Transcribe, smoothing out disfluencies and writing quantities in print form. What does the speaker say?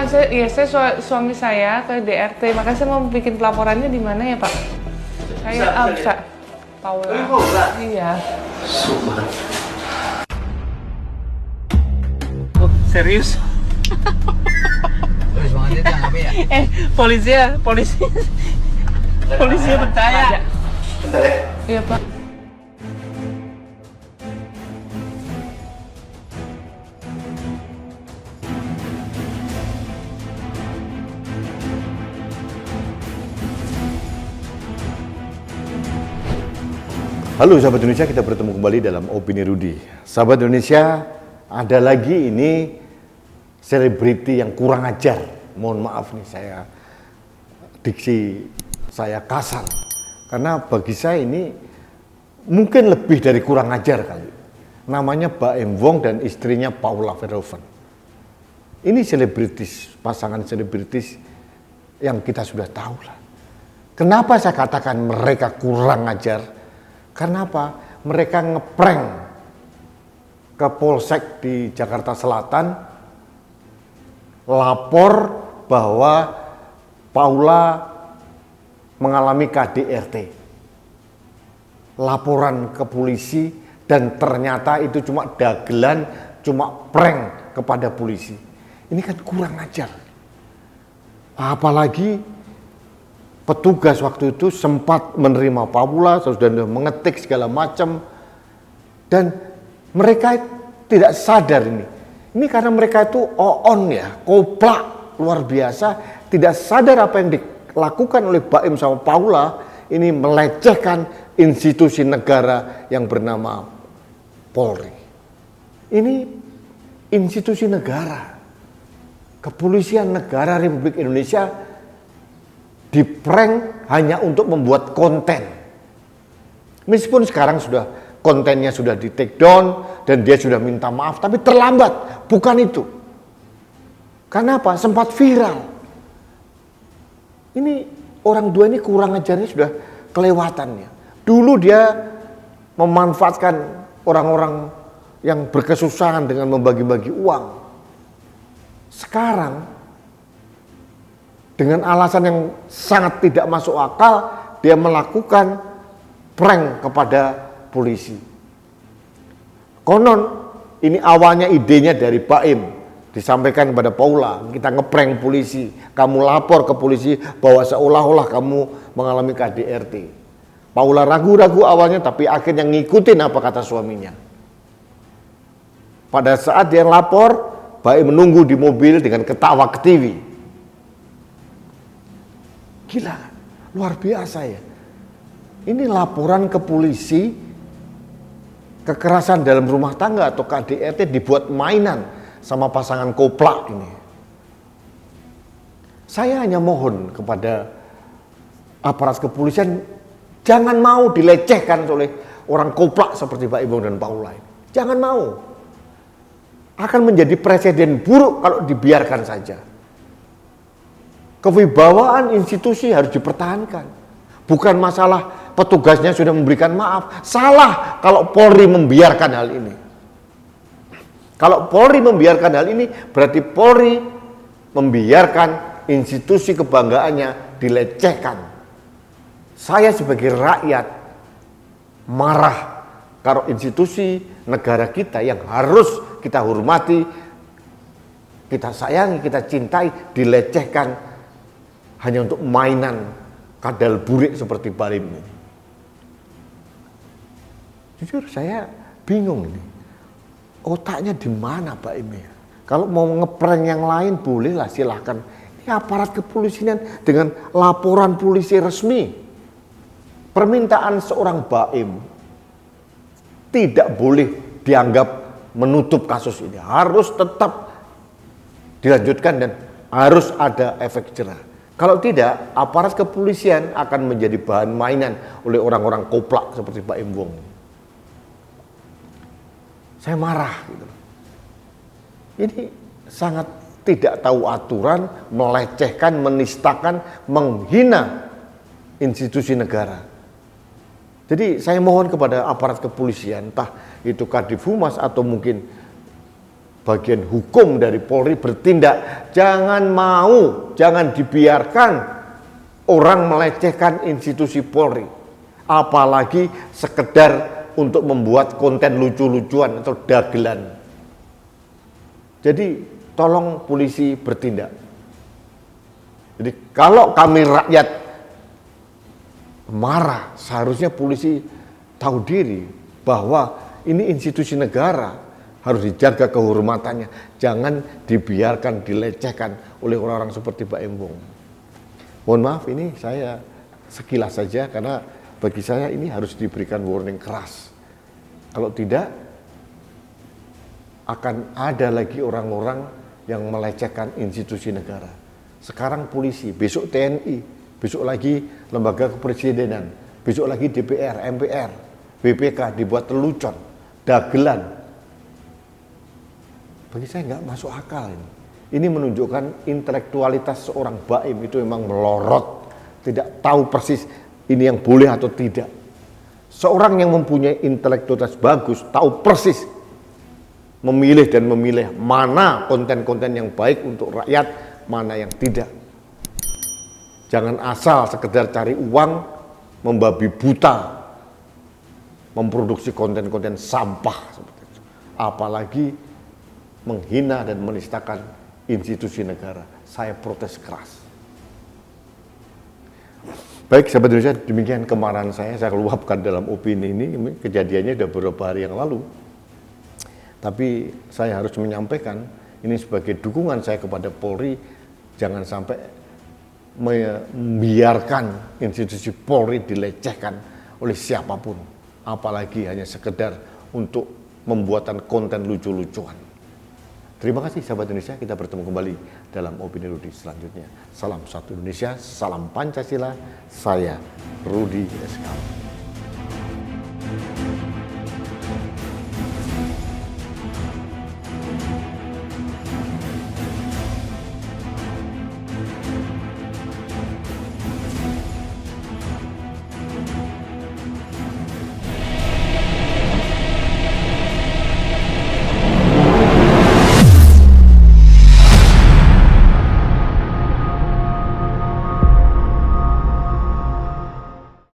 Suami saya ke DRT, makanya saya mau bikin pelaporannya di mana ya Pak? Saya bisa. Paula. Iya. Oh, serius? Terus banget itu apa ya? Polisi percaya. Bentar ya. Iya Pak. Halo sahabat Indonesia, kita bertemu kembali dalam Opini Rudy. Sahabat Indonesia, ada lagi ini selebriti yang kurang ajar. Mohon maaf nih, diksi saya kasar. Karena bagi saya ini mungkin lebih dari kurang ajar kali. Namanya Baim Wong dan istrinya Paula Verhoeven. Ini selebritis, pasangan selebritis yang kita sudah tahu lah. Kenapa saya katakan mereka kurang ajar? Karena apa? Mereka ngeprank ke Polsek di Jakarta Selatan, lapor bahwa Paula mengalami KDRT. Laporan ke polisi dan ternyata itu cuma dagelan, cuma prank kepada polisi. Ini kan kurang ajar. Apalagi petugas waktu itu sempat menerima Paula, sudah mengetik segala macam, dan mereka tidak sadar ini. Ini karena mereka itu on ya, koplak luar biasa, tidak sadar apa yang dilakukan oleh Baim sama Paula ini melecehkan institusi negara yang bernama Polri. Ini institusi negara, Kepolisian Negara Republik Indonesia diprank hanya untuk membuat konten. Meskipun sekarang kontennya sudah di take down dan dia sudah minta maaf, tapi terlambat. Bukan itu. Karena apa? Sempat viral. Ini orang dua ini kurang ajarnya sudah kelewatannya. Dulu dia memanfaatkan orang-orang yang berkesusahan dengan membagi-bagi uang. Sekarang dengan alasan yang sangat tidak masuk akal, dia melakukan prank kepada polisi. Konon, ini awalnya idenya dari Baim, disampaikan kepada Paula, kita ngeprank polisi, kamu lapor ke polisi bahwa seolah-olah kamu mengalami KDRT. Paula ragu-ragu awalnya, tapi akhirnya ngikutin apa kata suaminya. Pada saat dia lapor, Baim menunggu di mobil dengan ketawa ke TV. Gila, luar biasa ya. Ini laporan ke polisi, kekerasan dalam rumah tangga atau KDRT dibuat mainan sama pasangan koplak ini. Saya hanya mohon kepada aparat kepolisian, jangan mau dilecehkan oleh orang koplak seperti Pak Ibu dan Paula ini. Jangan mau. Akan menjadi presiden buruk kalau dibiarkan saja. Kewibawaan institusi harus dipertahankan. Bukan masalah petugasnya sudah memberikan maaf. Salah kalau Polri membiarkan hal ini. Kalau Polri membiarkan hal ini, berarti Polri membiarkan institusi kebanggaannya dilecehkan. Saya sebagai rakyat marah kalau institusi negara kita yang harus kita hormati, kita sayangi, kita cintai, dilecehkan hanya untuk mainan kadal burik seperti Baim ini. Jujur saya bingung ini. Otaknya di mana Baim ya? Kalau mau ngeprank yang lain bolehlah, silahkan. Ini aparat kepolisian dengan laporan polisi resmi. Permintaan seorang Baim tidak boleh dianggap menutup kasus ini. Harus tetap dilanjutkan dan harus ada efek jerah. Kalau tidak, aparat kepolisian akan menjadi bahan mainan oleh orang-orang koplak seperti Baim Wong. Saya marah gitu. Ini sangat tidak tahu aturan, melecehkan, menistakan, menghina institusi negara. Jadi saya mohon kepada aparat kepolisian, entah itu Kadif Humas atau mungkin bagian hukum dari Polri bertindak. Jangan dibiarkan orang melecehkan institusi Polri, apalagi sekedar untuk membuat konten lucu-lucuan atau dagelan. Jadi tolong polisi bertindak. Jadi kalau kami rakyat marah, seharusnya polisi tahu diri bahwa ini institusi negara, harus dijaga kehormatannya. Jangan dibiarkan dilecehkan oleh orang-orang seperti Pak Embong. Mohon maaf, ini saya sekilas saja karena bagi saya ini harus diberikan warning keras. Kalau tidak, akan ada lagi orang-orang yang melecehkan institusi negara. Sekarang polisi, besok TNI, besok lagi lembaga kepresidenan, besok lagi DPR, MPR, BPK dibuat lelucon, dagelan. Bagi saya nggak masuk akal ini. Ini menunjukkan intelektualitas seorang Baim itu memang melorot, tidak tahu persis ini yang boleh atau tidak. Seorang yang mempunyai intelektualitas bagus, tahu persis memilih dan memilih mana konten-konten yang baik untuk rakyat, mana yang tidak. Jangan asal sekedar cari uang, membabi buta, memproduksi konten-konten sampah seperti itu. Apalagi menghina dan menistakan institusi negara. Saya protes keras. Baik sahabat Indonesia, demikian kemarahan saya luapkan dalam opini ini. Kejadiannya sudah beberapa hari yang lalu. Tapi saya harus menyampaikan ini sebagai dukungan saya kepada Polri, jangan sampai membiarkan institusi Polri dilecehkan oleh siapapun, apalagi hanya sekedar untuk pembuatan konten lucu-lucuan. Terima kasih sahabat Indonesia, kita bertemu kembali dalam Opini Rudi selanjutnya. Salam satu Indonesia, salam Pancasila, saya Rudi SK.